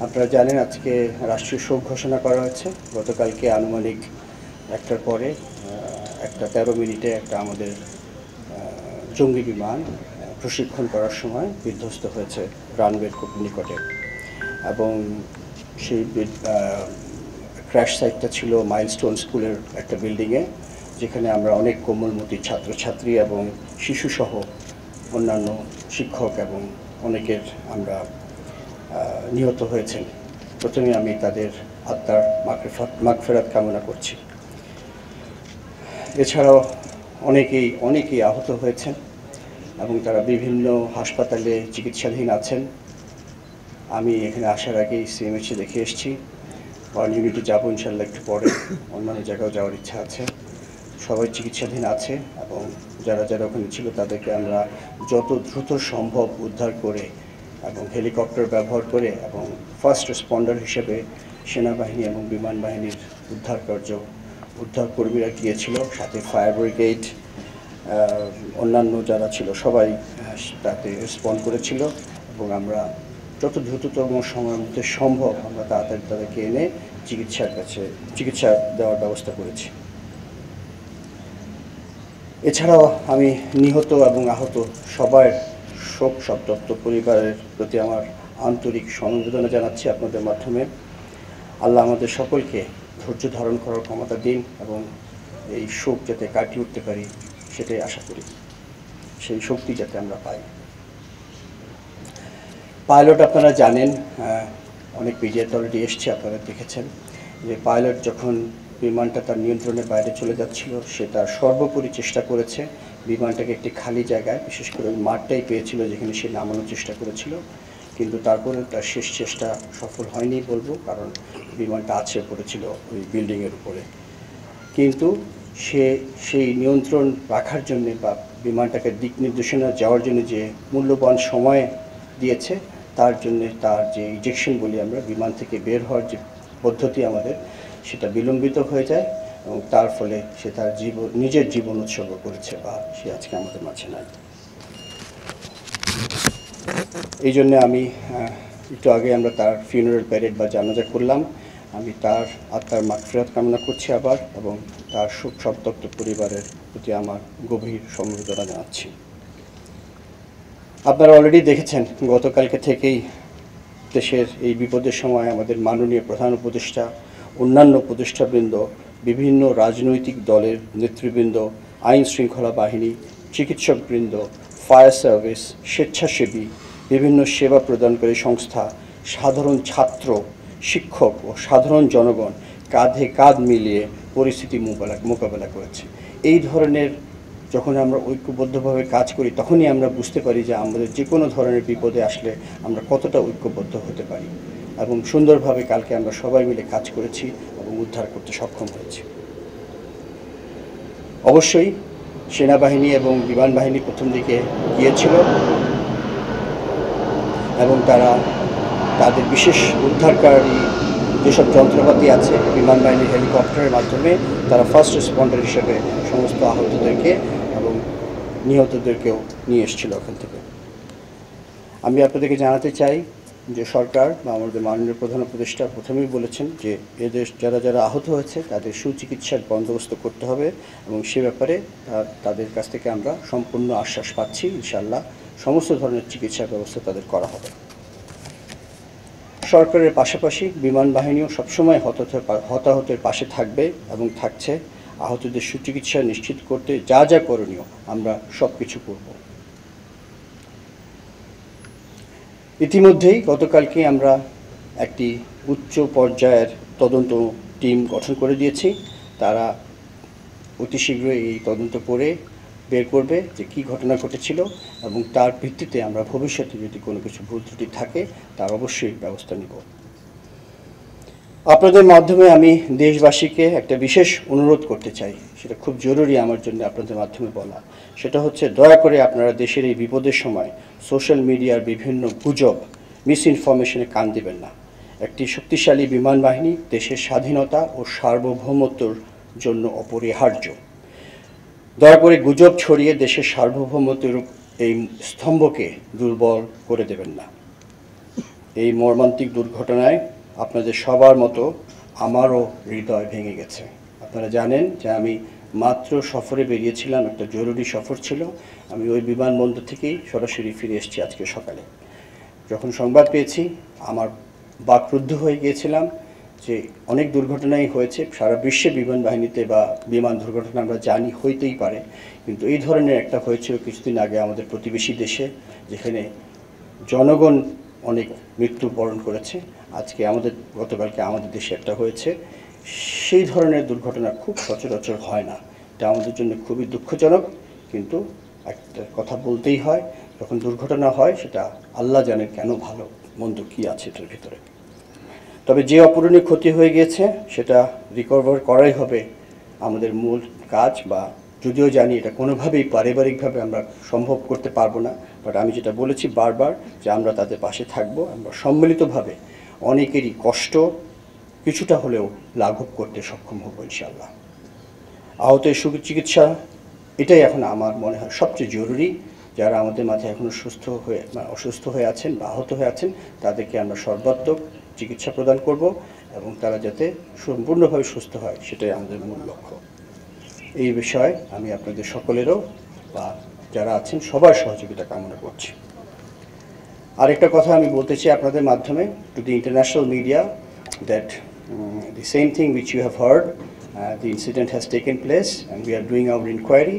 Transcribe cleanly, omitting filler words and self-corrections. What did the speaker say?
আপনারা জানেন আজকে রাষ্ট্রীয় শোক ঘোষণা করা হয়েছে। গতকালকে আনুমানিক 1টার পরে 1টা 13 মিনিটে একটা আমাদের জঙ্গি বিমান প্রশিক্ষণ করার সময় বিধ্বস্ত হয়েছে রানওয়ের খুব নিকটে, এবং সেই ক্র্যাশ সাইটটা ছিল মাইলস্টোন স্কুলের একটা বিল্ডিংয়ে, যেখানে আমরা অনেক কোমলমতি ছাত্রছাত্রী এবং শিশুসহ অন্যান্য শিক্ষক এবং অনেকের আমরা নিহত হয়েছেন। প্রথমে আমি তাদের আত্মার মাগফিরাত কামনা করছি। এছাড়াও অনেকেই আহত হয়েছেন এবং তারা বিভিন্ন হাসপাতালে চিকিৎসাধীন আছেন। আমি এখানে আসার আগেই সিএমএইচে দেখে এসেছি। ওয়ার্ড ইউনিটে যাবো ইনশাল্লাহ একটু পরে, অন্যান্য জায়গাও যাওয়ার ইচ্ছা আছে। সবাই চিকিৎসাধীন আছে এবং যারা ওখানে ছিল তাদেরকে আমরা যত দ্রুত সম্ভব উদ্ধার করে এবং হেলিকপ্টার ব্যবহার করে এবং ফার্স্ট রেসপন্ডার হিসেবে সেনাবাহিনী এবং বিমান বাহিনীর উদ্ধার কর্মীরা গিয়েছিল, সাথে ফায়ার ব্রিগেড, অন্যান্য যারা ছিল সবাই তাতে রেসপন্ড করেছিল এবং আমরা যত দ্রুততম সময়ের মধ্যে সম্ভব আমরা তাড়াতাড়ি তাদেরকে এনে চিকিৎসা দেওয়ার ব্যবস্থা করেছি। এছাড়াও আমি নিহত এবং আহত সবার শোক সন্তপ্ত পরিবারের প্রতি আমার আন্তরিক সমবেদনা জানাচ্ছি আপনাদের মাধ্যমে। আল্লাহ আমাদের সকলকে ধৈর্য ধারণ করার ক্ষমতা দিন এবং এই শোক যাতে কাটিয়ে উঠতে পারি সেটাই আশা করি, সেই শক্তি যাতে আমরা পাই। পাইলট আপনারা জানেন, অনেক মিডিয়াতে অলরেডি এসছে, আপনারা দেখেছেন যে পাইলট যখন বিমানটা তার নিয়ন্ত্রণের বাইরে চলে যাচ্ছিল, সে তার সর্বোপরি চেষ্টা করেছে বিমানটাকে একটি খালি জায়গায়, বিশেষ করে ওই মাঠটাই পেয়েছিল যেখানে সে নামানোর চেষ্টা করেছিল, কিন্তু তারপরে তার শেষ চেষ্টা সফল হয়নি বলবো, কারণ বিমানটা আছড়ে পড়েছিল ওই বিল্ডিংয়ের উপরে। কিন্তু সে সেই নিয়ন্ত্রণ রাখার জন্যে বা বিমানটাকে দিক নির্দেশনা যাওয়ার জন্য যে মূল্যবান সময় দিয়েছে, তার জন্যে তার যে ইজেকশন বলি আমরা, বিমান থেকে বের হওয়ার যে পদ্ধতি আমাদের, সেটা বিলম্বিত হয়ে যায় এবং তার ফলে সে তার নিজের জীবন উৎসর্গ করেছে বা সে আজকে আমাদের মাঝে নাই। এই জন্যে আমি একটু আগে আমরা তার ফিউনারাল প্যারেড বা জানাজা করলাম। আমি তার আত্মার মাগফিরাত কামনা করছি আবার, এবং তার শোক সন্তপ্ত পরিবারের প্রতি আমার গভীর সমবেদনা জানাচ্ছি। আপনারা অলরেডি দেখেছেন গতকালকে থেকেই দেশের এই বিপদের সময় আমাদের মাননীয় প্রধান উপদেষ্টা, অন্যান্য উপদেষ্টাবৃন্দ, বিভিন্ন রাজনৈতিক দলের নেতৃবৃন্দ, আইন শৃঙ্খলা বাহিনী, চিকিৎসকবৃন্দ, ফায়ার সার্ভিস, স্বেচ্ছাসেবী, বিভিন্ন সেবা প্রদানকারী সংস্থা, সাধারণ ছাত্র, শিক্ষক ও সাধারণ জনগণ কাঁধে কাঁধ মিলিয়ে পরিস্থিতি মোকাবেলা করেছে। এই ধরনের যখন আমরা ঐক্যবদ্ধভাবে কাজ করি, তখনই আমরা বুঝতে পারি যে আমাদের যে কোনো ধরনের বিপদে আসলে আমরা কতটা ঐক্যবদ্ধ হতে পারি, এবং সুন্দরভাবে কালকে আমরা সবাই মিলে কাজ করেছি এবং উদ্ধার করতে সক্ষম হয়েছি। অবশ্যই সেনাবাহিনী এবং বিমান বাহিনী প্রথম দিকে গিয়েছিল এবং তারা তাদের বিশেষ উদ্ধারকারী যেসব যন্ত্রপাতি আছে বিমান বাহিনীর হেলিকপ্টারের মাধ্যমে তারা ফার্স্ট রেসপন্ডার হিসেবে সমস্ত আহতদেরকে এবং নিহতদেরকেও নিয়ে এসেছিল ওখান থেকে। আমি আপনাদেরকে জানাতে চাই যে সরকার বা আমাদের মাননীয় প্রধান উপদেষ্টা প্রথমেই বলেছেন যে এদের যারা আহত হয়েছে তাদের সুচিকিৎসার বন্দোবস্ত করতে হবে, এবং সে ব্যাপারে তাদের কাছ থেকে আমরা সম্পূর্ণ আশ্বাস পাচ্ছি। ইনশাআল্লাহ সমস্ত ধরনের চিকিৎসা ব্যবস্থা তাদের করা হবে। সরকারের পাশাপাশি বিমান বাহিনীও সবসময় হতাহতের পাশে থাকবে এবং থাকছে। আহতদের সুচিকিৎসা নিশ্চিত করতে যা করণীয় আমরা সব কিছু করব। ইতিমধ্যেই গতকালকে আমরা একটি উচ্চ পর্যায়ের তদন্ত টিম গঠন করে দিয়েছি। তারা অতি শীঘ্রই এই তদন্ত করে বের করবে যে কী ঘটনা ঘটেছিল, এবং তার ভিত্তিতে আমরা ভবিষ্যতে যদি কোনো কিছু ভুল ত্রুটি থাকে তার অবশ্যই ব্যবস্থা নিব। আপনাদের মাধ্যমে আমি দেশবাসীকে একটা বিশেষ অনুরোধ করতে চাই, সেটা খুব জরুরি আমার জন্য আপনাদের মাধ্যমে বলা। সেটা হচ্ছে, দয়া করে আপনারা দেশের এই বিপদের সময় সোশ্যাল মিডিয়ার বিভিন্ন গুজব, মিসইনফরমেশনে কান দেবেন না। একটি শক্তিশালী বিমান বাহিনী দেশের স্বাধীনতা ও সার্বভৌমত্বর জন্য অপরিহার্য। দয়া করে গুজব ছড়িয়ে দেশের সার্বভৌমত্বের এই স্তম্ভকে দুর্বল করে দেবেন না। এই মর্মান্তিক দুর্ঘটনায় আপনাদের সবার মতো আমারও হৃদয় ভেঙে গেছে। আপনারা জানেন যে আমি মাত্র সফরে বেরিয়েছিলাম, একটা জরুরি সফর ছিল। আমি ওই বিমানবন্দর থেকেই সরাসরি ফিরে এসেছি আজকে সকালে। যখন সংবাদ পেয়েছি আমার বাকরুদ্ধ হয়ে গিয়েছিলাম যে অনেক দুর্ঘটনাই হয়েছে সারা বিশ্বে বিমান বাহিনীতে বা বিমান দুর্ঘটনা আমরা জানি হইতেই পারে, কিন্তু এই ধরনের একটা হয়েছিল কিছুদিন আগে আমাদের প্রতিবেশী দেশে, যেখানে জনগণ অনেক মৃত্যুবরণ করেছে। আজকে গতকালকে আমাদের দেশে একটা হয়েছে। সেই ধরনের দুর্ঘটনা খুব সচরাচর হয় না। এটা আমাদের জন্য খুবই দুঃখজনক, কিন্তু একটা কথা বলতেই হয়, যখন দুর্ঘটনা হয় সেটা আল্লাহ জানেন কেন, ভালো মন্দ কী আছে এটার ভিতরে। তবে যে অপূরণীয় ক্ষতি হয়ে গিয়েছে সেটা রিকভার করাই হবে আমাদের মূল কাজ। বা যদিও জানি এটা কোনোভাবেই পারিবারিকভাবে আমরা সম্ভব করতে পারবো না, বাট আমি যেটা বলেছি বারবার যে আমরা তাদের পাশে থাকবো। আমরা সম্মিলিতভাবে অনেকেরই কষ্ট কিছুটা হলেও লাঘব করতে সক্ষম হব ইনশাআল্লাহ। আহতের সুচিকিৎসা এটাই এখন আমার মনে হয় সবচেয়ে জরুরি। যারা আমাদের মাঝে এখনও অসুস্থ হয়ে আছেন বা আহত হয়ে আছেন, তাদেরকে আমরা সর্বাত্মক চিকিৎসা প্রদান করব এবং তারা যাতে সম্পূর্ণভাবে সুস্থ হয়, সেটাই আমাদের মূল লক্ষ্য। এই বিষয়ে আমি আপনাদের সকলেরও বা যারা আছেন সবার সহযোগিতা কামনা করছি। আরেকটা কথা আমি বলতে চাই আপনাদের মাধ্যমে to the international media, that the same thing which you have heard, the incident has taken place and we are doing our inquiry.